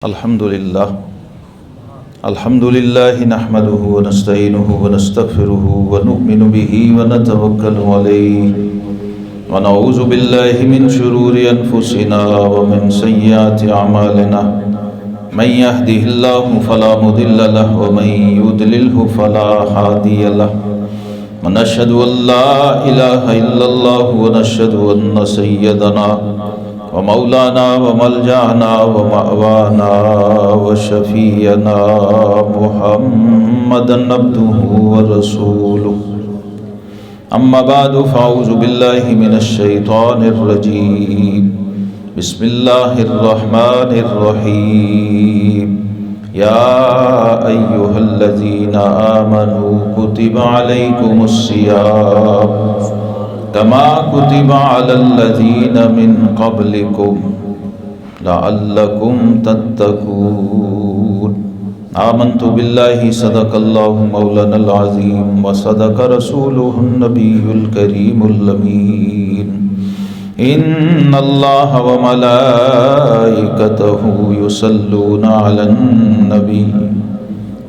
الحمد لله نحمده ونستعينه ونستغفره ونؤمن به ونتوكل عليه ونعوذ بالله من شرور أنفسنا ومن سيئات أعمالنا من يهده الله فلا مضل له ومن يضلله فلا هادي له ونشهد أن لا إله إلا الله ونشهد أن سيدنا ومولانا وملجأنا ومأوانا وشفيعنا محمدا عبده ورسوله أما بعد فأعوذ بالله من الشيطان الرجيم بسم الله الرحمن الرحيم يا أيها الذين آمنوا كتب عليكم الصيام كما كتب على الذين من قبلكم لعلكم تتقون آمنت بالله صدق الله مولانا العظيم وصدق رسوله النبي الكريم الأمين إن الله وملائكته يصلون على النبي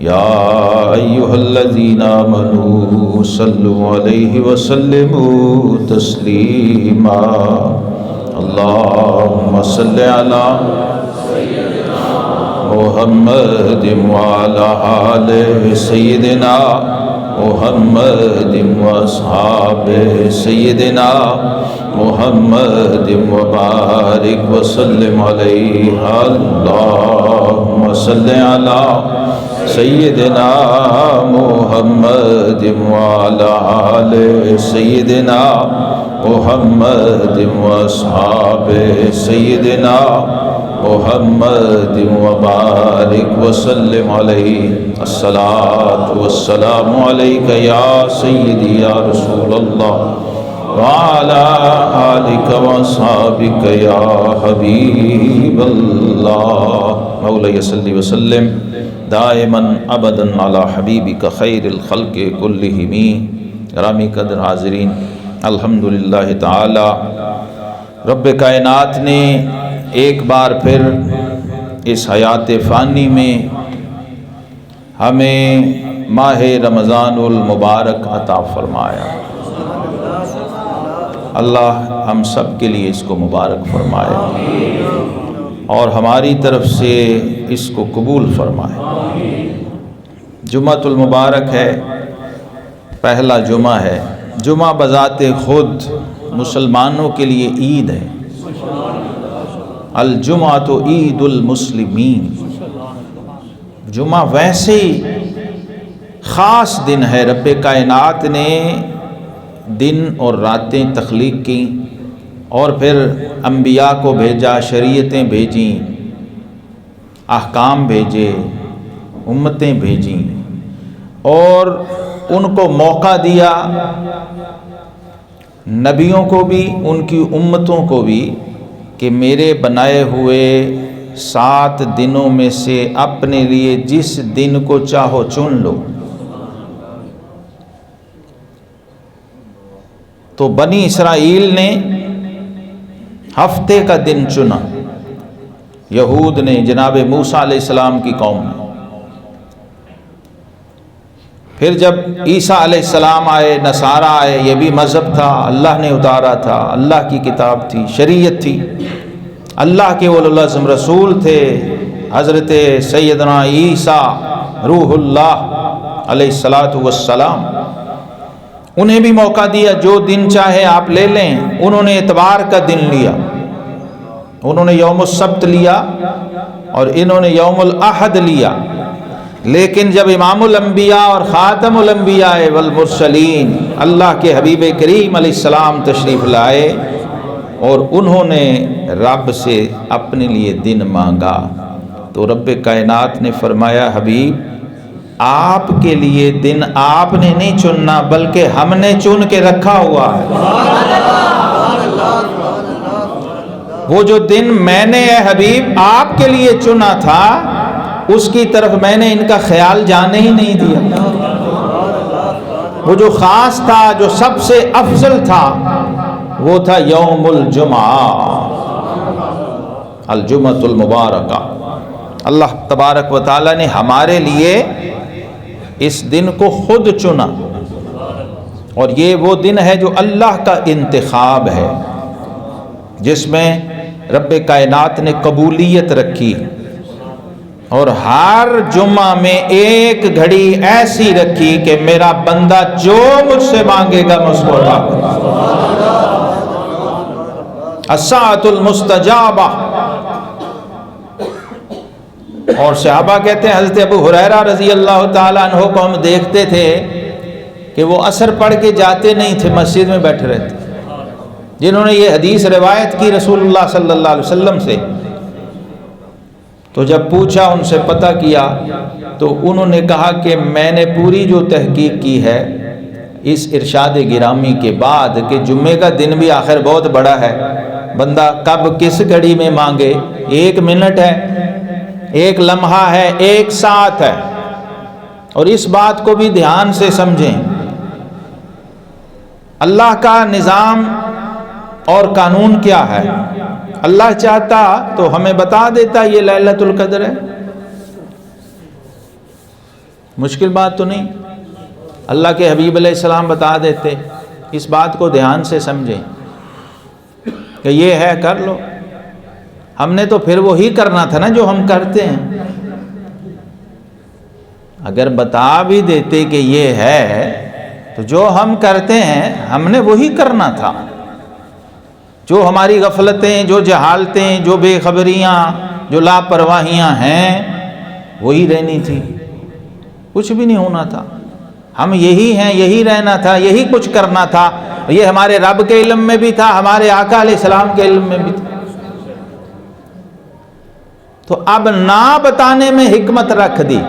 يا أيها الذين آمنوا صلوا عليه وسلموا تسليما اللهم صل على محمد وعلى آل سيدنا محمد وأصحاب سيدنا محمد وبارك وسلم عليه اللهم صل على سیدنا محمد وعلى آل سیدنا محمد واصحاب سیدنا محمد وبارک وسلم علیہ الصلاۃ والسلام علیک یا سیدی یا رسول اللہ وعلى آلك واصحابك يا حبیب اللہ مولاي صل وسلم دائما ابدا على حبیبک خیر الخلق کلہم گرامی قدر حاضرین الحمدللہ تعالی رب کائنات نے ایک بار پھر اس حیات فانی میں ہمیں ماہ رمضان المبارک عطا فرمایا اللہ ہم سب کے لیے اس کو مبارک فرمائے اور ہماری طرف سے اس کو قبول فرمائے جمعۃ المبارک ہے، پہلا جمعہ ہے۔ جمعہ بذات خود مسلمانوں کے لیے عید ہے، الجمعۃ عید المسلمین۔ جمعہ ویسے ہی خاص دن ہے، رب کائنات نے دن اور راتیں تخلیق کی اور پھر انبیاء کو بھیجا، شریعتیں بھیجیں، احکام بھیجے، امتیں بھیجیں اور ان کو موقع دیا، نبیوں کو بھی ان کی امتوں کو بھی، کہ میرے بنائے ہوئے 7 دنوں میں سے اپنے لیے جس دن کو چاہو چن لو۔ تو بنی اسرائیل نے ہفتے کا دن چنا، یہود نے، جناب موسیٰ علیہ السلام کی قوم نے۔ پھر جب عیسیٰ علیہ السلام آئے، نصارہ آئے، یہ بھی مذہب تھا، اللہ نے اتارا تھا، اللہ کی کتاب تھی، شریعت تھی، اللہ کے اولو العزم رسول تھے، حضرت سیدنا عیسیٰ روح اللہ علیہ السلام۔ انہیں بھی موقع دیا، جو دن چاہے آپ لے لیں۔ انہوں نے اتوار کا دن لیا، انہوں نے یوم السبت لیا اور انہوں نے یوم الاحد لیا۔ لیکن جب امام الانبیاء اور خاتم الانبیاء والمرسلین اللہ کے حبیب کریم علیہ السلام تشریف لائے اور انہوں نے رب سے اپنے لیے دن مانگا، تو رب کائنات نے فرمایا حبیب آپ کے لیے دن آپ نے نہیں چننا بلکہ ہم نے چن کے رکھا ہوا ہے۔ وہ جو دن میں نے اے حبیب آپ کے لیے چنا تھا اس کی طرف میں نے ان کا خیال جانے ہی نہیں دیا۔ وہ جو خاص تھا، جو سب سے افضل تھا، وہ تھا یوم الجمعہ، الجمعۃ المبارکہ۔ اللہ تبارک و تعالیٰ نے ہمارے لیے اس دن کو خود چنا، اور یہ وہ دن ہے جو اللہ کا انتخاب ہے، جس میں رب کائنات نے قبولیت رکھی، اور ہر جمعہ میں ایک گھڑی ایسی رکھی کہ میرا بندہ جو مجھ سے مانگے گا میں اس کو عطا کروں گا۔ الساعۃ المستجابہ۔ اور صحابہ کہتے ہیں حضرت ابو ہریرہ رضی اللہ تعالیٰ عنہ کو ہم دیکھتے تھے کہ وہ عصر پڑھ کے جاتے نہیں تھے، مسجد میں بیٹھے رہتے، جنہوں نے یہ حدیث روایت کی رسول اللہ صلی اللہ علیہ وسلم سے۔ تو جب پوچھا، ان سے پتہ کیا، تو انہوں نے کہا کہ میں نے پوری جو تحقیق کی ہے اس ارشاد گرامی کے بعد کہ جمعے کا دن بھی آخر بہت بڑا ہے، بندہ کب کس گھڑی میں مانگے، 1 منٹ ہے، 1 لمحہ ہے، 1 ساعت ہے، اور اس بات کو بھی دھیان سے سمجھیں۔ اللہ کا نظام اور قانون کیا ہے؟ اللہ چاہتا تو ہمیں بتا دیتا یہ لیلۃ القدر ہے، مشکل بات تو نہیں، اللہ کے حبیب علیہ السلام بتا دیتے۔ اس بات کو دھیان سے سمجھیں کہ یہ ہے، کر لو۔ ہم نے تو پھر وہی کرنا تھا نا جو ہم کرتے ہیں۔ اگر بتا بھی دیتے کہ یہ ہے تو جو ہم کرتے ہیں ہم نے وہی کرنا تھا۔ جو ہماری غفلتیں، جو جہالتیں، جو بے خبریاں، جو لاپرواہیاں ہیں وہی رہنی تھی، کچھ بھی نہیں ہونا تھا۔ ہم یہی ہیں، یہی رہنا تھا، یہی کچھ کرنا تھا۔ یہ ہمارے رب کے علم میں بھی تھا، ہمارے آقا علیہ السلام کے علم میں بھی تھا۔ تو اب نہ بتانے میں حکمت رکھ دی۔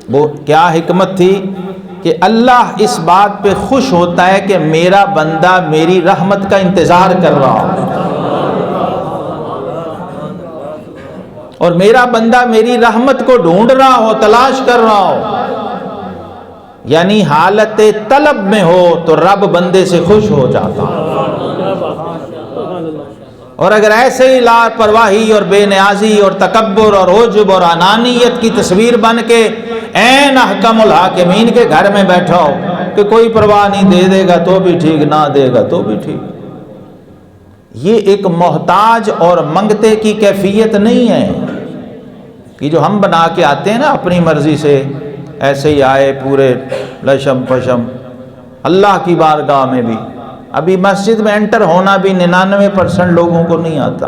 وہ کیا حکمت تھی؟ کہ اللہ اس بات پہ خوش ہوتا ہے کہ میرا بندہ میری رحمت کا انتظار کر رہا ہو، اور میرا بندہ میری رحمت کو ڈھونڈ رہا ہو، تلاش کر رہا ہو، یعنی حالت طلب میں ہو تو رب بندے سے خوش ہو جاتا۔ اور اگر ایسے ہی لاپرواہی اور بے نیازی اور تکبر اور عجب اور انانیت کی تصویر بن کے عین احکم الحاکمین کے گھر میں بیٹھا ہو کہ کوئی پرواہ نہیں، دے دے گا تو بھی ٹھیک، نہ دے گا تو بھی ٹھیک، یہ ایک محتاج اور منگتے کی کیفیت نہیں ہے کہ جو ہم بنا کے آتے ہیں نا اپنی مرضی سے، ایسے ہی آئے پورے لشم پشم۔ اللہ کی بارگاہ میں بھی ابھی مسجد میں انٹر ہونا بھی 99% لوگوں کو نہیں آتا۔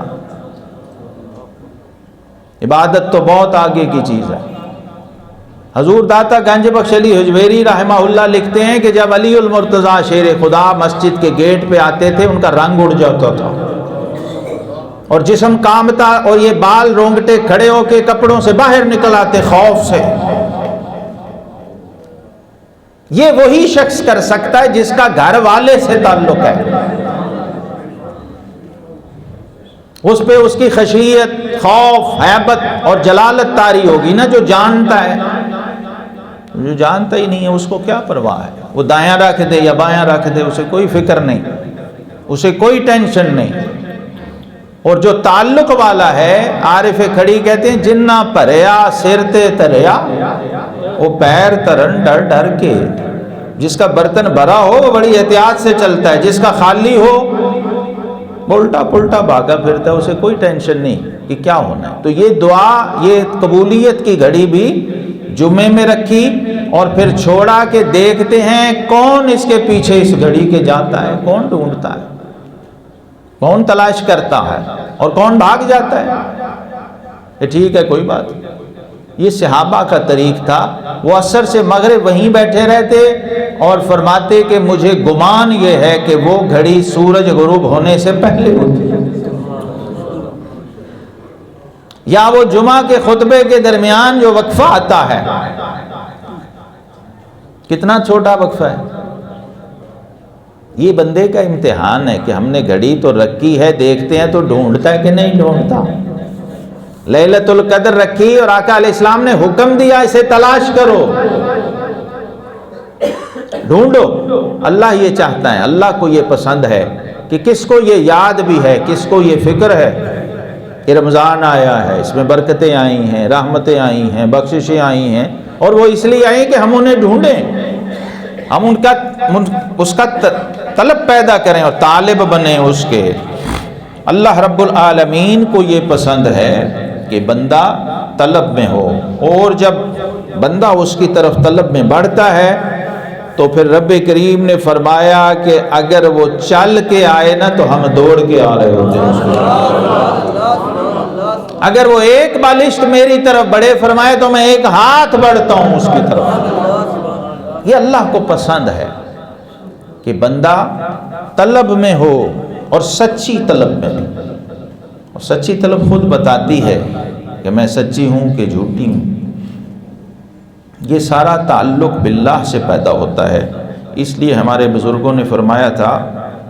عبادت تو بہت آگے کی چیز ہے۔ حضور داتا گنج بخش علی حجویری رحمہ اللہ لکھتے ہیں کہ جب علی المرتضیٰ شیر خدا مسجد کے گیٹ پہ آتے تھے ان کا رنگ اڑ جاتا تھا اور جسم کانپتا، اور یہ بال رونگٹے کھڑے ہو کے کپڑوں سے باہر نکل آتے خوف سے۔ یہ وہی شخص کر سکتا ہے جس کا گھر والے سے تعلق ہے، اس پہ اس کی خشیت، خوف، ہیبت اور جلالت طاری ہوگی نا۔ جو جانتا ہے، جو جانتا ہی نہیں ہے اس کو کیا پرواہ ہے، وہ دایاں رکھ دے یا بایاں رکھ دے، اسے کوئی فکر نہیں، اسے کوئی ٹینشن نہیں۔ اور جو تعلق والا ہے، عارف کھڑی کہتے ہیں جنہ پریا سر تے تریا، وہ پیر ترن ڈر ڈر کے۔ جس کا برتن بھرا ہو وہ بڑی احتیاط سے چلتا ہے، جس کا خالی ہو الٹا پلٹا بھاگا پھرتا ہے، اسے کوئی ٹینشن نہیں کہ کیا ہونا ہے۔ تو یہ دعا، یہ قبولیت کی گھڑی بھی جمعے میں رکھی، اور پھر چھوڑا کہ دیکھتے ہیں کون اس کے پیچھے اس گھڑی کے جاتا ہے، کون ڈھونڈتا ہے، کون تلاش کرتا ہے، اور کون بھاگ جاتا ہے۔ یہ ٹھیک ہے، کوئی بات نہیں۔ یہ صحابہ کا طریق تھا، وہ عصر سے مغرب وہیں بیٹھے رہتے اور فرماتے کہ مجھے گمان یہ ہے کہ وہ گھڑی سورج غروب ہونے سے پہلے ہوتی ہے، یا وہ جمعہ کے خطبے کے درمیان جو وقفہ آتا ہے، کتنا چھوٹا وقفہ ہے۔ یہ بندے کا امتحان ہے کہ ہم نے گھڑی تو رکھی ہے، دیکھتے ہیں تو ڈھونڈتا ہے کہ نہیں ڈھونڈتا۔ لیلۃ القدر رکھی اور آقا علیہ السلام نے حکم دیا اسے تلاش کرو، ڈھونڈو۔ اللہ یہ چاہتا ہے، اللہ کو یہ پسند ہے کہ کس کو یہ یاد بھی ہے، کس کو یہ فکر ہے کہ رمضان آیا ہے، اس میں برکتیں آئی ہیں، رحمتیں آئی ہیں، بخششیں آئی ہیں، اور وہ اس لیے آئی کہ ہم انہیں ڈھونڈیں، ہم اس کا طلب پیدا کریں اور طالب بنیں اس کے۔ اللہ رب العالمین کو یہ پسند ہے کہ بندہ طلب میں ہو، اور جب بندہ اس کی طرف طلب میں بڑھتا ہے تو پھر رب کریم نے فرمایا کہ اگر وہ چل کے آئے نا تو ہم دوڑ کے آ رہے ہوتے ہیں اس کو۔ اگر وہ ایک بالشت میری طرف بڑھے، فرمائے، تو میں ایک ہاتھ بڑھتا ہوں اس کی طرف۔ یہ اللہ کو پسند ہے کہ بندہ طلب میں ہو، اور سچی طلب میں بھی۔ اور سچی طلب خود بتاتی ہے کہ میں سچی ہوں کہ جھوٹی ہوں۔ یہ سارا تعلق باللہ سے پیدا ہوتا ہے۔ اس لیے ہمارے بزرگوں نے فرمایا تھا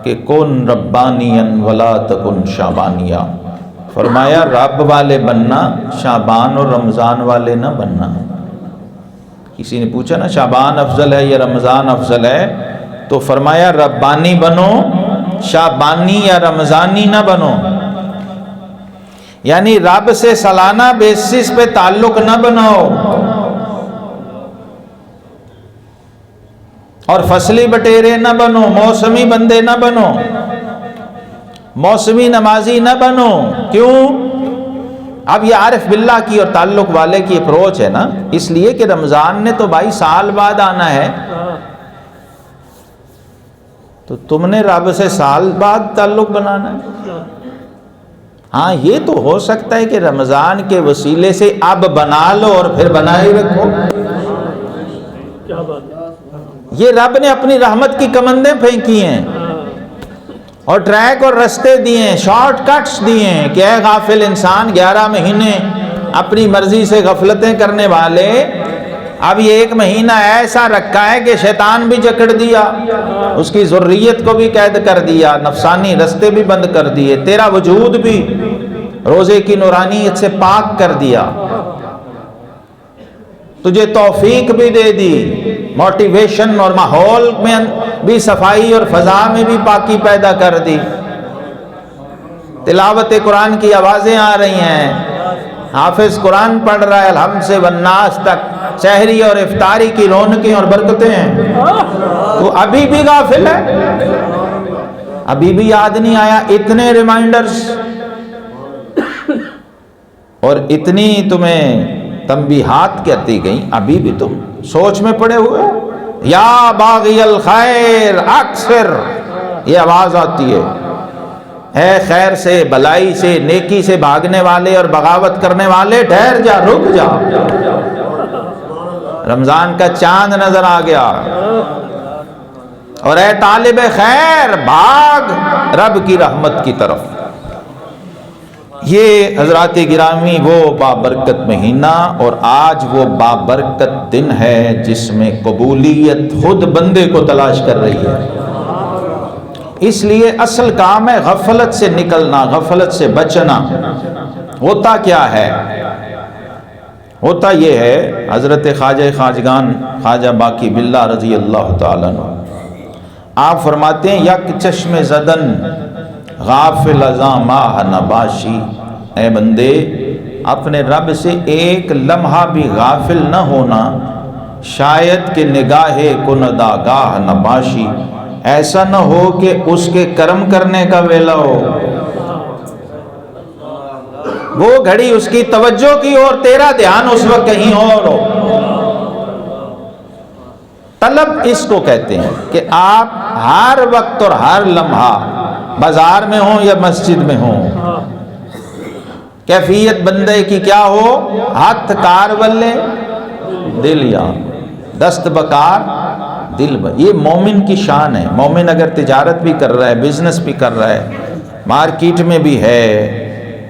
کہ کن ربانیا ولا تکن شعبانیا، فرمایا رب والے بننا، شعبان اور رمضان والے نہ بننا۔ کسی نے پوچھا نا شعبان افضل ہے یا رمضان افضل ہے، تو فرمایا ربانی بنو، شعبانی یا رمضانی نہ بنو۔ یعنی رب سے سالانہ بیسس پہ تعلق نہ بناؤ، اور فصلی بٹیرے نہ بنو، موسمی بندے نہ بنو، موسمی نمازی نہ بنو۔ کیوں؟ اب یہ عارف باللہ کی اور تعلق والے کی اپروچ ہے نا، اس لیے کہ رمضان نے تو بھائی سال بعد آنا ہے، تو تم نے رب سے سال بعد تعلق بنانا ہے۔ ہاں یہ تو ہو سکتا ہے کہ رمضان کے وسیلے سے اب بنا لو اور پھر بنا ہی رکھو۔ یہ رب نے اپنی رحمت کی کمندیں پھینکی ہیں، اور ٹریک اور رستے دیے ہیں، شارٹ کٹس دیے ہیں کہ اے غافل انسان، 11 مہینے اپنی مرضی سے غفلتیں کرنے والے، اب یہ 1 مہینہ ایسا رکھا ہے کہ شیطان بھی جکڑ دیا، اس کی ذریت کو بھی قید کر دیا، نفسانی رستے بھی بند کر دیے، تیرا وجود بھی روزے کی نورانیت سے پاک کر دیا، تجھے توفیق بھی دے دی، موٹیویشن اور ماحول میں بھی صفائی اور فضا میں بھی پاکی پیدا کر دی، تلاوت قرآن کی آوازیں آ رہی ہیں، حافظ قرآن پڑھ رہا ہے الحمد سے والناس تک، سحری اور افطاری کی رونقیں اور برکتیں ہیں، تو ابھی بھی غافل ہے، ابھی بھی یاد نہیں آیا؟ اتنے ریمائنڈرز اور اتنی تمہیں تنبیہات کہتی گئیں، ابھی بھی تم سوچ میں پڑے ہوئے ہو۔ یا باغی الخیر اکثر، یہ آواز آتی ہے خیر سے، بلائی سے، نیکی سے بھاگنے والے اور بغاوت کرنے والے، ٹھہر جا، رک جا، رمضان کا چاند نظر آ گیا، اور اے طالب خیر بھاگ رب کی رحمت کی طرف۔ یہ حضرات گرامی وہ بابرکت مہینہ اور آج وہ بابرکت دن ہے جس میں قبولیت خود بندے کو تلاش کر رہی ہے۔ اس لیے اصل کام ہے غفلت سے نکلنا، غفلت سے بچنا۔ ہوتا کیا ہے؟ ہوتا یہ ہے، حضرت خواجہ خواجگان خواجہ باقی باللہ رضی اللہ تعالیٰ عنہ آپ فرماتے ہیں یک چشم زدن غافل ازاں ماہ نباشی، اے بندے اپنے رب سے ایک لمحہ بھی غافل نہ ہونا، شاید کہ نگاہ کندآگاہ نباشی، ایسا نہ ہو کہ اس کے کرم کرنے کا ویلا ہو، وہ گھڑی اس کی توجہ کی اور تیرا دھیان اس وقت کہیں اور ہو۔ طلب اس کو کہتے ہیں کہ آپ ہر وقت اور ہر لمحہ بازار میں ہوں یا مسجد میں ہوں، کیفیت بندے کی کیا ہو؟ ہاتھ کار ولے دل یار، دست بکار دل بر۔ یہ مومن کی شان ہے۔ مومن اگر تجارت بھی کر رہا ہے، بزنس بھی کر رہا ہے، مارکیٹ میں بھی ہے،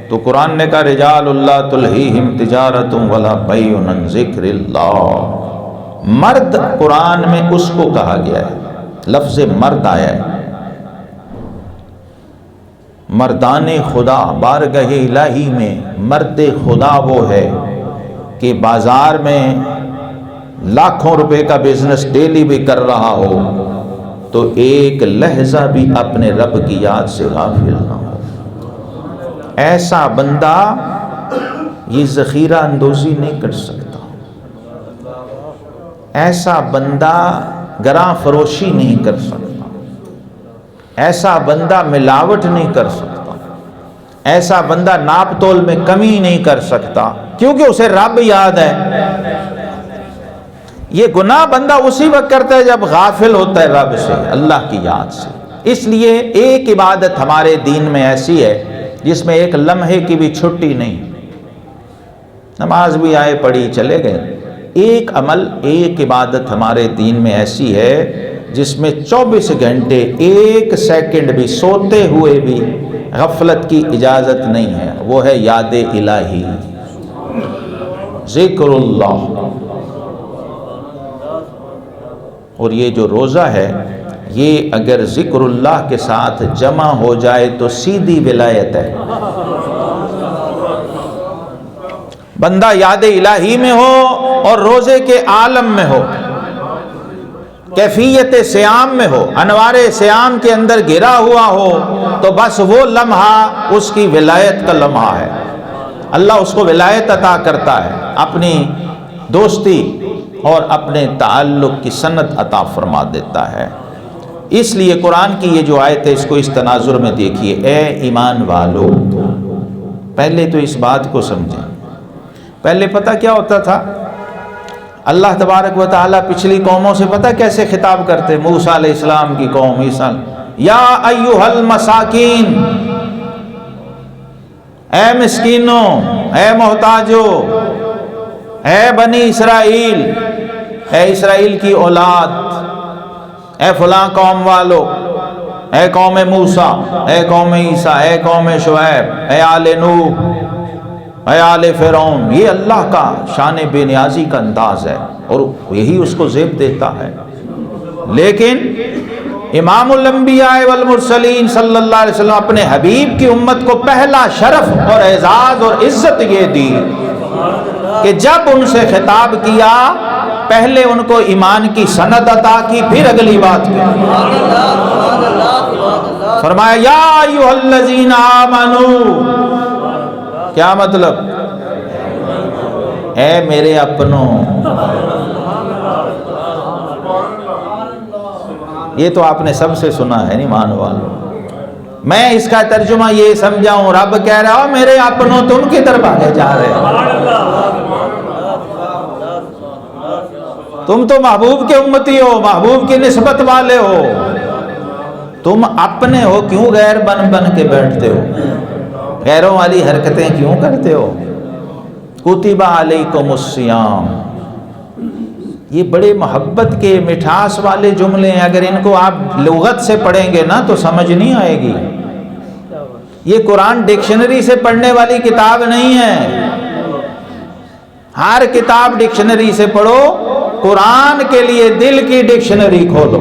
تو قرآن نے کہا رجال اللہ تلہیہم تجارت ولا بیع عن ذکر اللہ۔ مرد قرآن میں اس کو کہا گیا ہے، لفظ مرد آیا ہے۔ مردان خدا بارگاہ الہی میں مرد خدا وہ ہے کہ بازار میں لاکھوں روپے کا بزنس ڈیلی بھی کر رہا ہو تو ایک لحظہ بھی اپنے رب کی یاد سے غافل نہ ہو۔ ایسا بندہ یہ ذخیرہ اندوزی نہیں کر سکتا، ایسا بندہ گراں فروشی نہیں کر سکتا، ایسا بندہ ملاوٹ نہیں کر سکتا، ایسا بندہ ناپ تول میں کمی نہیں کر سکتا، کیونکہ اسے رب یاد ہے۔ یہ گناہ بندہ اسی وقت کرتا ہے جب غافل ہوتا ہے رب سے، اللہ کی یاد سے۔ اس لیے ایک عبادت ہمارے دین میں ایسی ہے جس میں ایک لمحے کی بھی چھٹی نہیں، نماز بھی آئے پڑھی چلے گئے۔ ایک عمل، ایک عبادت ہمارے دین میں ایسی ہے جس میں 24 گھنٹے 1 سیکنڈ بھی سوتے ہوئے بھی غفلت کی اجازت نہیں ہے، وہ ہے یاد الہی، ذکر اللہ۔ اور یہ جو روزہ ہے یہ اگر ذکر اللہ کے ساتھ جمع ہو جائے تو سیدھی ولایت ہے۔ بندہ یاد الہی میں ہو اور روزے کے عالم میں ہو، کیفیت سیام میں ہو، انوار سیام کے اندر گھرا ہوا ہو، تو بس وہ لمحہ اس کی ولایت کا لمحہ ہے، اللہ اس کو ولایت عطا کرتا ہے، اپنی دوستی اور اپنے تعلق کی سند عطا فرما دیتا ہے۔ اس لیے قرآن کی یہ جو آیت ہے اس کو اس تناظر میں دیکھیے، اے ایمان والو۔ پہلے تو اس بات کو سمجھیں، پہلے پتہ کیا ہوتا تھا؟ اللہ تبارک و تعالیٰ پچھلی قوموں سے پتہ کیسے خطاب کرتے؟ موسیٰ علیہ السلام کی قوم، عیسیٰ، یا ایھا المساکین، اے مسکینوں، اے محتاجوں، اے بنی اسرائیل، اے اسرائیل کی اولاد، اے فلاں قوم والو، اے قوم موسیٰ، اے قوم عیسیٰ، اے قوم شعیب، اے آل نوح، اے آل فرعون۔ یہ اللہ کا شان بے نیازی کا انداز ہے اور یہی اس کو زیب دیتا ہے۔ لیکن امام الانبیاء والمرسلین صلی اللہ علیہ وسلم اپنے حبیب کی امت کو پہلا شرف اور اعزاز اور عزت یہ دی کہ جب ان سے خطاب کیا پہلے ان کو ایمان کی سند عطا کی، پھر اگلی بات کی، فرمایا یا ایھا الذین آمنوا۔ کیا مطلب؟ اے میرے اپنوں۔ یہ تو آپ نے سب سے سنا ہے نہیں مان والو، میں اس کا ترجمہ یہ سمجھا ہوں، رب کہہ رہا ہو میرے اپنوں تم کدھر بھاگے جا رہے ہو؟ تم تو محبوب کے امتی ہو، محبوب کی نسبت والے ہو، تم اپنے ہو، کیوں غیر بن بن کے بیٹھتے ہو؟ غیروں والی حرکتیں کیوں کرتے ہو؟ کتب علیکم الصیام، یہ بڑے محبت کے مٹھاس والے جملے ہیں، اگر ان کو آپ لغت سے پڑھیں گے نا تو سمجھ نہیں آئے گی۔ یہ قرآن ڈکشنری سے پڑھنے والی کتاب نہیں ہے، ہر کتاب ڈکشنری سے پڑھو، قرآن کے لیے دل کی ڈکشنری کھولو۔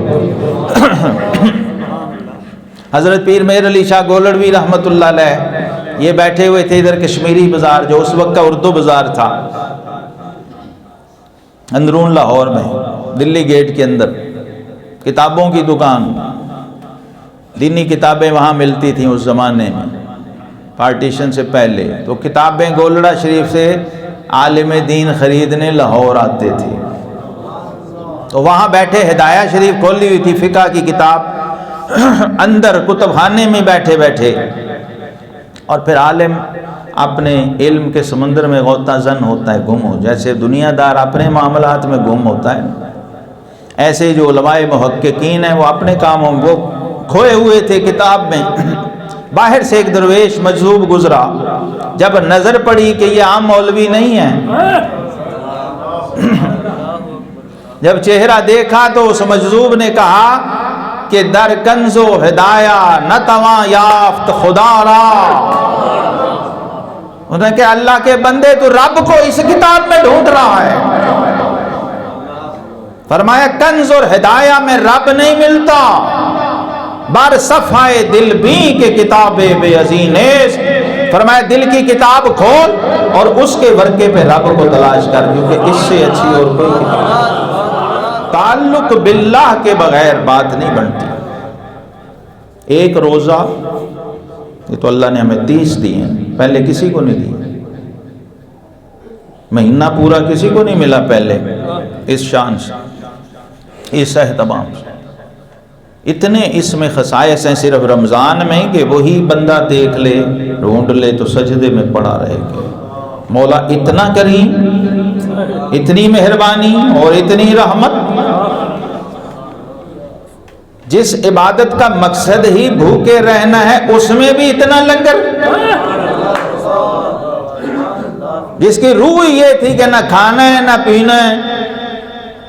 حضرت پیر مہر علی شاہ گولڑوی رحمۃ اللہ علیہ یہ بیٹھے ہوئے تھے ادھر کشمیری بازار، جو اس وقت کا اردو بازار تھا، اندرون لاہور میں، دلی گیٹ کے اندر، کتابوں کی دکان، دینی کتابیں وہاں ملتی تھیں اس زمانے میں، پارٹیشن سے پہلے، تو کتابیں گولڑا شریف سے عالم دین خریدنے لاہور آتے تھے، تو وہاں بیٹھے ہدایہ شریف کھولی ہوئی تھی، فقہ کی کتاب، اندر کتب خانے میں بیٹھے بیٹھے، اور پھر عالم اپنے علم کے سمندر میں غوطہ زن ہوتا ہے، گم ہو، جیسے دنیا دار اپنے معاملات میں گم ہوتا ہے، ایسے جو علماء محققین ہیں وہ اپنے کاموں میں وہ کھوئے ہوئے تھے کتاب میں۔ باہر سے ایک درویش مجذوب گزرا، جب نظر پڑی کہ یہ عام مولوی نہیں ہے، جب چہرہ دیکھا تو اس مجذوب نے کہا کہ در کنز و ہدایہ نتواں یافت خدا را۔ انہوں نے کہا اللہ کے بندے تو رب کو اس کتاب میں ڈھونڈ رہا ہے۔ فرمایا کنز اور ہدایہ میں رب نہیں ملتا، بر صفحہ دل بھی کہ کتاب بے عزینیس۔ فرمایا دل کی کتاب کھول اور اس کے ورقے پہ رب کو تلاش کر، کیونکہ اس سے اچھی اور کوئی کتاب۔ تعلق باللہ کے بغیر بات نہیں بنتی۔ ایک روزہ، یہ تو اللہ نے ہمیں 30 دی ہیں، پہلے کسی کو نہیں دی، مہینہ پورا کسی کو نہیں ملا پہلے اس شان سے، اس اہتمام سے۔ اتنے اس میں خصائص ہیں صرف رمضان میں کہ وہی بندہ دیکھ لے، ڈھونڈ لے تو سجدے میں پڑا رہے گا۔ مولا اتنا کریم، اتنی مہربانی اور اتنی رحمت، جس عبادت کا مقصد ہی بھوکے رہنا ہے اس میں بھی اتنا لنگر، جس کی روح یہ تھی کہ نہ کھانا ہے نہ پینا ہے۔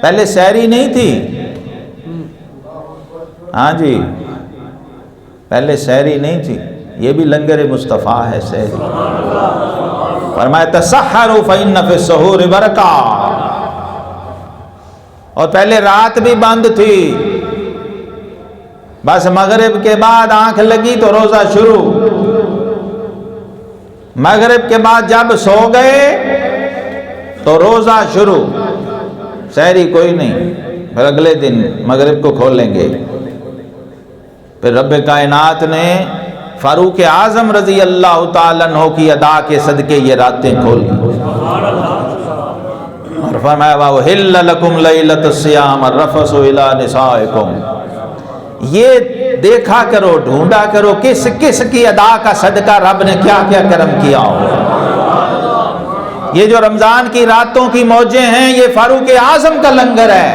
پہلے سحری نہیں تھی، ہاں جی پہلے سحری نہیں تھی، یہ بھی لنگر مصطفیٰ ہے سحری۔ فرمایا تسحروا فإن فی السحور برکہ، اور پہلے رات بھی بند تھی، بس مغرب کے بعد آنکھ لگی تو روزہ شروع، مغرب کے بعد جب سو گئے تو روزہ شروع، سحری کوئی نہیں، پھر اگلے دن مغرب کو کھولیں گے۔ پھر رب کائنات نے فاروق اعظم رضی اللہ تعالیٰ عنہ کی ادا کے صدقے یہ راتیں کھول دی، اور فرمایا وَأُحِلَّ لَكُمْ لَيْلَةَ الصِّيَامِ الرَّفَثُ إِلَىٰ نِسَائِكُمْ۔ یہ دیکھا کرو، ڈھونڈا کرو کس کس کی ادا کا صدقہ رب نے کیا کیا کرم کیا ہو۔ یہ جو رمضان کی راتوں کی موجیں ہیں یہ فاروق اعظم کا لنگر ہے۔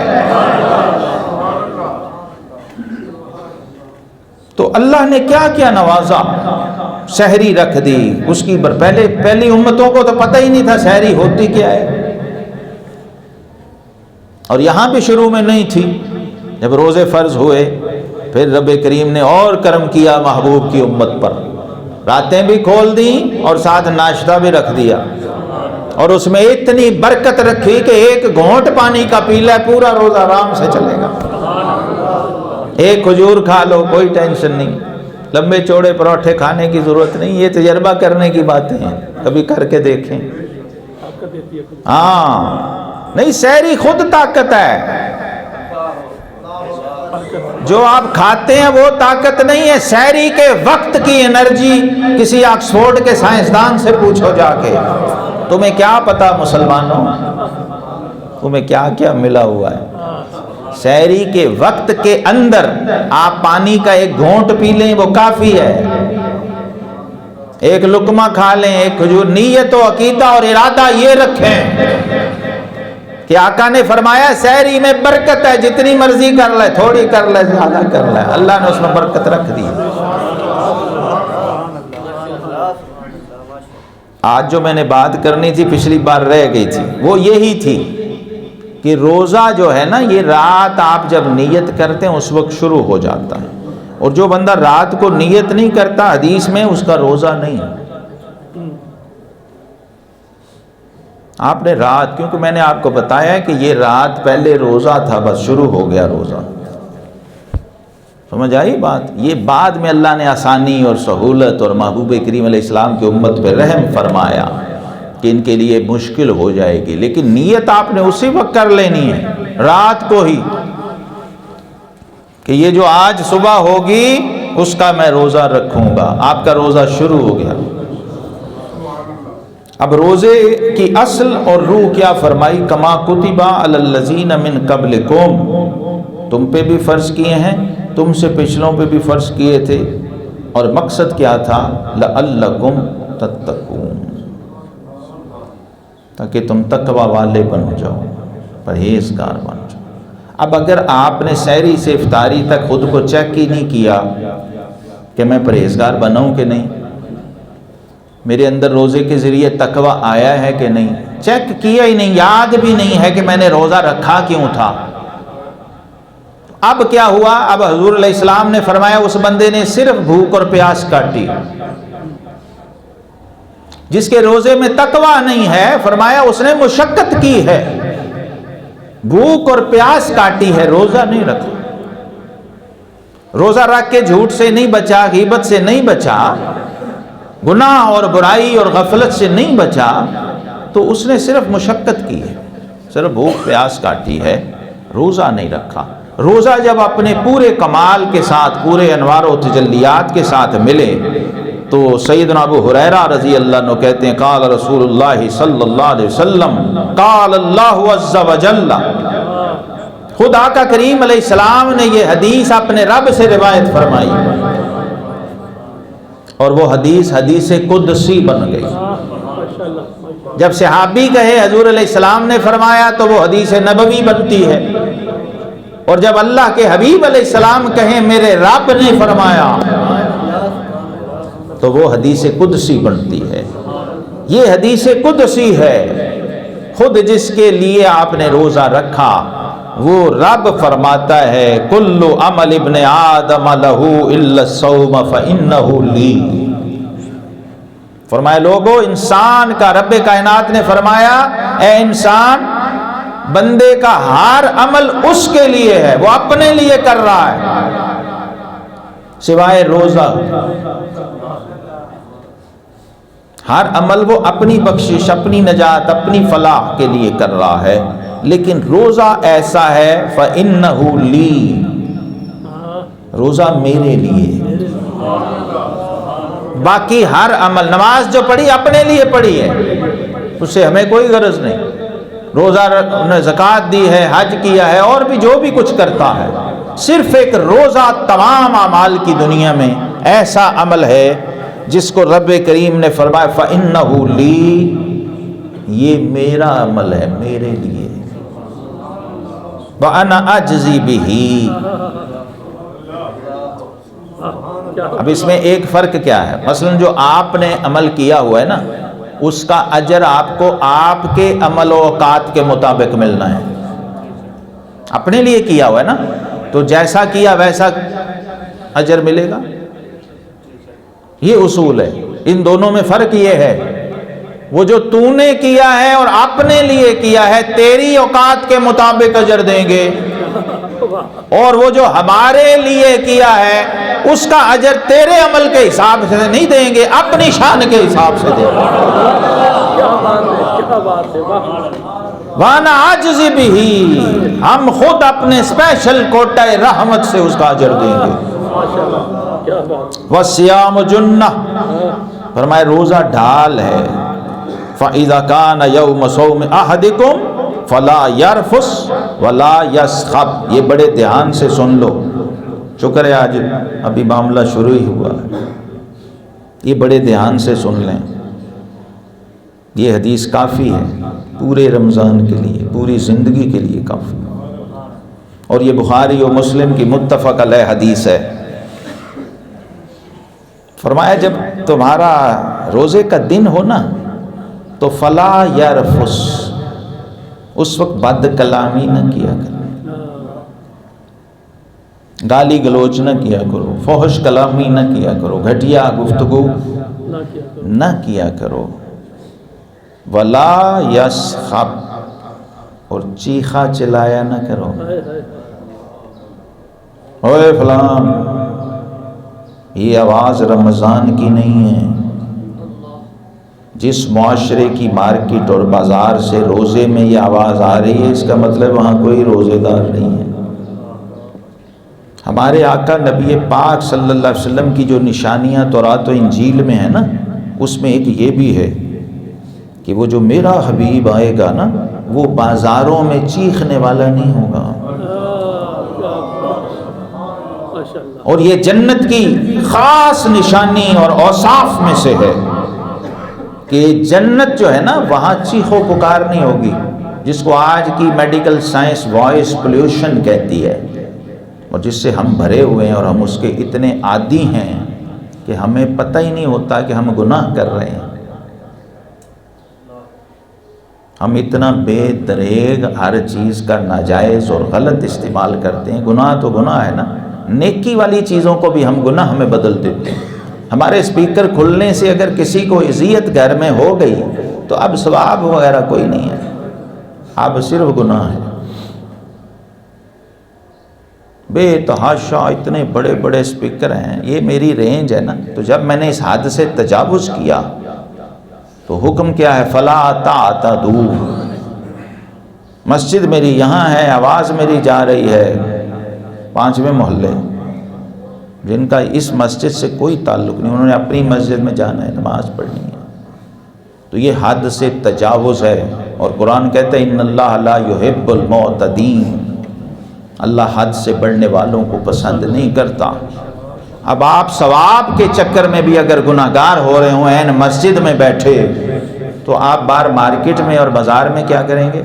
تو اللہ نے کیا کیا نوازا، سحری رکھ دی اس کی پہلی امتوں کو تو پتہ ہی نہیں تھا سحری ہوتی کیا ہے، اور یہاں بھی شروع میں نہیں تھی۔ جب روزے فرض ہوئے پھر رب کریم نے اور کرم کیا محبوب کی امت پر، راتیں بھی کھول دیں اور ساتھ ناشتہ بھی رکھ دیا، اور اس میں اتنی برکت رکھی کہ ایک گھونٹ پانی کا پی لے پورا روزہ آرام سے چلے گا، ایک کھجور کھا لو کوئی ٹینشن نہیں، لمبے چوڑے پروٹھے کھانے کی ضرورت نہیں، یہ تجربہ کرنے کی باتیں ہیں، کبھی کر کے دیکھیں۔ ہاں نہیں، سحری خود طاقت ہے، جو آپ کھاتے ہیں وہ طاقت نہیں ہے، سحری کے وقت کی انرجی کسی آکسفورڈ کے سائنسدان سے پوچھو جا کے، تمہیں کیا پتا مسلمانوں، تمہیں کیا کیا ملا ہوا ہے۔ سحری کے وقت کے اندر آپ پانی کا ایک گھونٹ پی لیں وہ کافی ہے، ایک لقمہ کھا لیں، ایک کھجور، نیت و عقیدہ اور ارادہ یہ رکھیں کہ آقا نے فرمایا سحری میں برکت ہے، جتنی مرضی کر لے، تھوڑی کر لے زیادہ کر لے، اللہ نے اس میں برکت رکھ دی۔ آج جو میں نے بات کرنی تھی پچھلی بار رہ گئی تھی، وہ یہی تھی کہ روزہ جو ہے نا یہ رات آپ جب نیت کرتے ہیں اس وقت شروع ہو جاتا ہے، اور جو بندہ رات کو نیت نہیں کرتا حدیث میں اس کا روزہ نہیں۔ آپ نے رات، کیونکہ میں نے آپ کو بتایا کہ یہ رات پہلے روزہ تھا، بس شروع ہو گیا روزہ، سمجھ آئی بات؟ یہ بعد میں اللہ نے آسانی اور سہولت اور محبوب کریم علیہ السلام کی امت پہ رحم فرمایا کہ ان کے لیے مشکل ہو جائے گی، لیکن نیت آپ نے اسی وقت کر لینی ہے رات کو ہی، کہ یہ جو آج صبح ہوگی اس کا میں روزہ رکھوں گا، آپ کا روزہ شروع ہو گیا۔ اب روزے کی اصل اور روح کیا فرمائی؟ کما کتب علی الذین من قبلکم، تم پہ بھی فرض کیے ہیں، تم سے پچھلوں پہ بھی فرض کیے تھے، اور مقصد کیا تھا؟ لعلکم تتقون، تاکہ تم تقوی والے بن جاؤ، پرہیزگار بن جاؤ۔ اب اگر آپ نے سحری سے افطاری تک خود کو چیک ہی نہیں کیا کہ میں پرہیزگار بناؤں کہ نہیں، میرے اندر روزے کے ذریعے تقوی آیا ہے کہ نہیں، چیک کیا ہی نہیں، یاد بھی نہیں ہے کہ میں نے روزہ رکھا کیوں تھا، اب کیا ہوا؟ اب حضور علیہ السلام نے فرمایا اس بندے نے صرف بھوک اور پیاس کاٹی، جس کے روزے میں تقوی نہیں ہے، فرمایا اس نے مشقت کی ہے، بھوک اور پیاس کاٹی ہے، روزہ نہیں رکھا۔ روزہ رکھ کے جھوٹ سے نہیں بچا، غیبت سے نہیں بچا، گناہ اور برائی اور غفلت سے نہیں بچا، تو اس نے صرف مشقت کی ہے، صرف بھوک پیاس کاٹی ہے، روزہ نہیں رکھا۔ روزہ جب اپنے پورے کمال کے ساتھ، پورے انوار و تجلیات کے ساتھ ملے تو سیدنا ابو ہریرہ رضی اللہ عنہ کہتے ہیں قال رسول اللہ صلی اللہ علیہ وسلم قال اللہ عز وجل، خود آقا کریم علیہ السلام نے یہ حدیث اپنے رب سے روایت فرمائی، اور وہ حدیث حدیث قدسی بن گئی۔ جب صحابی کہے حضور علیہ السلام نے فرمایا تو وہ حدیث نبوی بنتی ہے، اور جب اللہ کے حبیب علیہ السلام کہیں میرے رب نے فرمایا تو وہ حدیث قدسی بنتی ہے۔ یہ حدیث قدسی ہے، خود جس کے لیے آپ نے روزہ رکھا وہ رب فرماتا ہے کل عمل ابن آدم لہ الا الصوم فانہ لی۔ فرمایا لوگو، انسان کا رب کائنات نے فرمایا اے انسان، بندے کا ہر عمل اس کے لیے ہے، وہ اپنے لیے کر رہا ہے سوائے روزہ۔ ہر عمل وہ اپنی بخشش، اپنی نجات، اپنی فلاح کے لیے کر رہا ہے، لیکن روزہ ایسا ہے فَإِنَّهُ لِي، روزہ میرے لیے۔ باقی ہر عمل، نماز جو پڑھی اپنے لیے پڑھی ہے، اس سے ہمیں کوئی غرض نہیں۔ روزہ نے زکوٰۃ دی ہے، حج کیا ہے، اور بھی جو بھی کچھ کرتا ہے، صرف ایک روزہ تمام اعمال کی دنیا میں ایسا عمل ہے جس کو رب کریم نے فرمایا فَإِنَّهُ لِي، یہ میرا عمل ہے، میرے لیے، وَأَنَا أَجْزِي بِهِ۔ اب اس میں ایک فرق کیا ہے؟ مثلا جو آپ نے عمل کیا ہوا ہے نا، اس کا اجر آپ کو آپ کے عمل و اوقات کے مطابق ملنا ہے۔ اپنے لیے کیا ہوا ہے نا، تو جیسا کیا ویسا اجر ملے گا، یہ اصول ہے۔ ان دونوں میں فرق یہ ہے، وہ جو تو نے کیا ہے اور اپنے لیے کیا ہے تیری اوقات کے مطابق اجر دیں گے، اور وہ جو ہمارے لیے کیا ہے اس کا اجر تیرے عمل کے حساب سے نہیں دیں گے، اپنی شان کے حساب سے دیں گے۔ وَأَنَا أَجْزِي بِهِ، ہم خود اپنے اسپیشل کوٹہ رحمت سے اس کا اجر دیں گے۔ وَالصِّيَامُ جُنَّةٌ، فرمائے روزہ ڈھال ہے۔ فَإِذَا كَانَ يَوْمُ صَوْمِ أَحَدِكُمْ فَلَا يَرْفُثْ وَلَا يَسْخَبْ، یہ بڑے دھیان سے سن لو، شکر ہے آج ابھی معاملہ شروع ہی ہوا ہے، یہ بڑے دھیان سے سن لیں، یہ حدیث کافی ہے پورے رمضان کے لیے، پوری زندگی کے لیے کافی، اور یہ بخاری و مسلم کی متفق علیہ حدیث ہے۔ فرمایا جب تمہارا روزے کا دن ہو نا تو فلا یرفث، اس وقت بد کلامی نہ کیا کرو، گالی گلوچ نہ کیا کرو، فحش کلامی نہ کیا کرو، گھٹیا گفتگو نہ کیا کرو، ولا یسخب، اور چیخا چلایا نہ کرو، اوے فلان، یہ آواز رمضان کی نہیں ہے۔ جس معاشرے کی مارکیٹ اور بازار سے روزے میں یہ آواز آ رہی ہے، اس کا مطلب وہاں کوئی روزے دار نہیں ہے۔ ہمارے آقا نبی پاک صلی اللہ علیہ وسلم کی جو نشانیاں تورات و انجیل میں ہیں نا، اس میں ایک یہ بھی ہے کہ وہ جو میرا حبیب آئے گا نا، وہ بازاروں میں چیخنے والا نہیں ہوگا، اور یہ جنت کی خاص نشانی اور اوصاف میں سے ہے کہ جنت جو ہے نا وہاں چیخو پکار نہیں ہوگی، جس کو آج کی میڈیکل سائنس وائس پولیوشن کہتی ہے، اور جس سے ہم بھرے ہوئے ہیں، اور ہم اس کے اتنے عادی ہیں کہ ہمیں پتہ ہی نہیں ہوتا کہ ہم گناہ کر رہے ہیں۔ ہم اتنا بے دریغ ہر چیز کا ناجائز اور غلط استعمال کرتے ہیں۔ گناہ تو گناہ ہے نا، نیکی والی چیزوں کو بھی ہم گناہ میں بدل دیتے ہیں۔ ہمارے اسپیکر کھلنے سے اگر کسی کو اذیت گھر میں ہو گئی تو اب ثواب وغیرہ کوئی نہیں ہے، اب صرف گناہ ہے۔ بے تحاشا اتنے بڑے بڑے اسپیکر ہیں، یہ میری رینج ہے نا، تو جب میں نے اس حد سے تجاوز کیا تو حکم کیا ہے، فلا تعتدوا، مسجد میری یہاں ہے، آواز میری جا رہی ہے 5ویں محلے، جن کا اس مسجد سے کوئی تعلق نہیں، انہوں نے اپنی مسجد میں جانا ہے، نماز پڑھنی ہے، تو یہ حد سے تجاوز ہے۔ اور قرآن کہتا ہے ان اللہ لا یحب المعتدین، اللہ حد سے بڑھنے والوں کو پسند نہیں کرتا۔ اب آپ ثواب کے چکر میں بھی اگر گناہگار ہو رہے ہوں عین مسجد میں بیٹھے، تو آپ باہر مارکیٹ میں اور بازار میں کیا کریں گے؟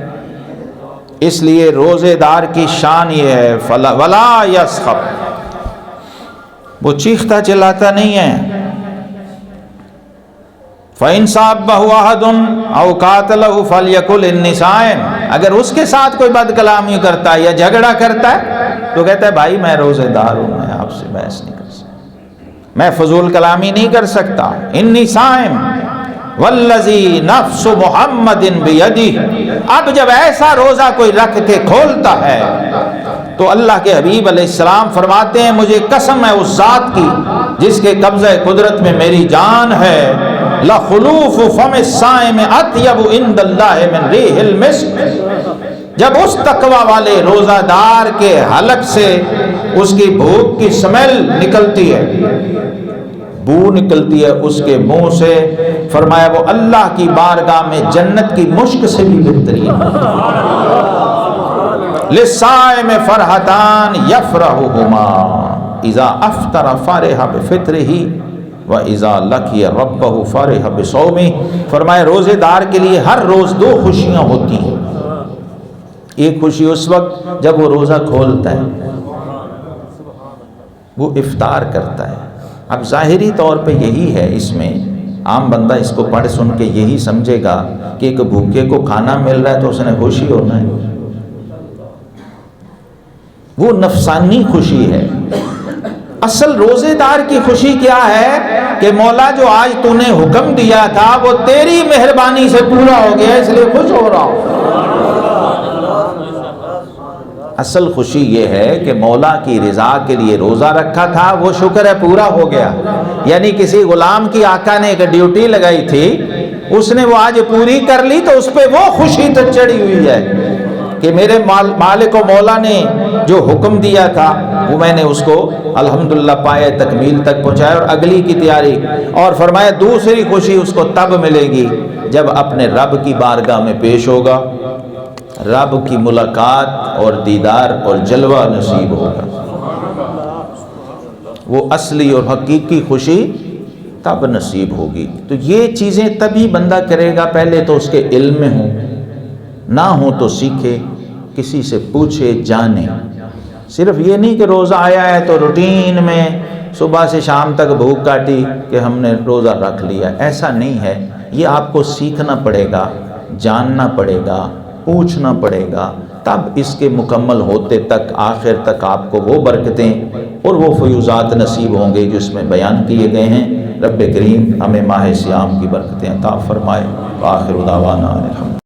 اس لیے روزے دار کی شان یہ ہے ولا یسخب، وہ چیختا چلاتا نہیں ہے۔ فَإِنْ صَابَّهُ أَحَدٌ أَوْ قَاتَلَهُ فَلْيَقُلْ إِنِّي صَائِمٌ، اگر اس کے ساتھ کوئی بد کلامی کرتا ہے یا جھگڑا کرتا ہے تو کہتا ہے بھائی میں روزے دار ہوں، میں آپ سے بحث نہیں کر سکتا، میں فضول کلامی نہیں کر سکتا۔ انی صائم والذی نفس محمد بیدہ، اب جب ایسا روزہ کوئی رکھ کے کھولتا ہے تو اللہ کے حبیب علیہ السلام فرماتے ہیں مجھے قسم ہے اس ذات کی جس کے قبضہ قدرت میں میری جان ہے، لخلوف فم الصائم اطیب عند اللہ من ریح المسک، جب اس تقوی والے روزہ دار کے حلق سے اس کی بھوک کی سمیل نکلتی ہے، بو نکلتی ہے اس کے منہ سے، فرمایا وہ اللہ کی بارگاہ میں جنت کی مشک سے بھی بہترین۔ للصائم فرحتان یفرحہما اذا افطر فرح بفطرہ وَإِذَا لَقِيَ رَبَّهُ فَرِحَ بِصَوْمِهِ، فرمایا روزے دار کے لیے ہر روز دو خوشیاں ہوتی ہیں، ایک خوشی اس وقت جب وہ روزہ کھولتا ہے، وہ افطار کرتا ہے۔ اب ظاہری طور پہ یہی ہے، اس میں عام بندہ اس کو پڑھ سن کے یہی سمجھے گا کہ ایک بھوکے کو کھانا مل رہا ہے تو اس نے خوشی ہونا ہے، وہ نفسانی خوشی ہے۔ اصل روزے دار کی خوشی کیا ہے کہ مولا جو آج تو نے حکم دیا تھا وہ تیری مہربانی سے پورا ہو گیا، اس لیے خوش ہو رہا ہوں۔ اصل خوشی یہ ہے کہ مولا کی رضا کے لیے روزہ رکھا تھا، وہ شکر ہے پورا ہو گیا، یعنی کسی غلام کی آقا نے ایک ڈیوٹی لگائی تھی، اس نے وہ آج پوری کر لی تو اس پہ وہ خوشی تو چڑھی ہوئی ہے کہ میرے مالک و مولا نے جو حکم دیا تھا وہ میں نے اس کو الحمدللہ پائے تکمیل تک پہنچایا، اور اگلی کی تیاری۔ اور فرمایا دوسری خوشی اس کو تب ملے گی جب اپنے رب کی بارگاہ میں پیش ہوگا، رب کی ملاقات اور دیدار اور جلوہ نصیب ہوگا، وہ اصلی اور حقیقی خوشی تب نصیب ہوگی۔ تو یہ چیزیں تبھی بندہ کرے گا پہلے تو اس کے علم میں ہوں، نہ ہو تو سیکھے، کسی سے پوچھے، جانے۔ صرف یہ نہیں کہ روزہ آیا ہے تو روٹین میں صبح سے شام تک بھوک کاٹی کہ ہم نے روزہ رکھ لیا، ایسا نہیں ہے۔ یہ آپ کو سیکھنا پڑے گا، جاننا پڑے گا، پوچھنا پڑے گا، تب اس کے مکمل ہوتے تک آخر تک آپ کو وہ برکتیں اور وہ فیوزات نصیب ہوں گے جو اس میں بیان کیے گئے ہیں۔ رب کریم ہمیں ماہ صیام کی برکتیں عطا فرمائے۔ آخر دعوانا الحمد۔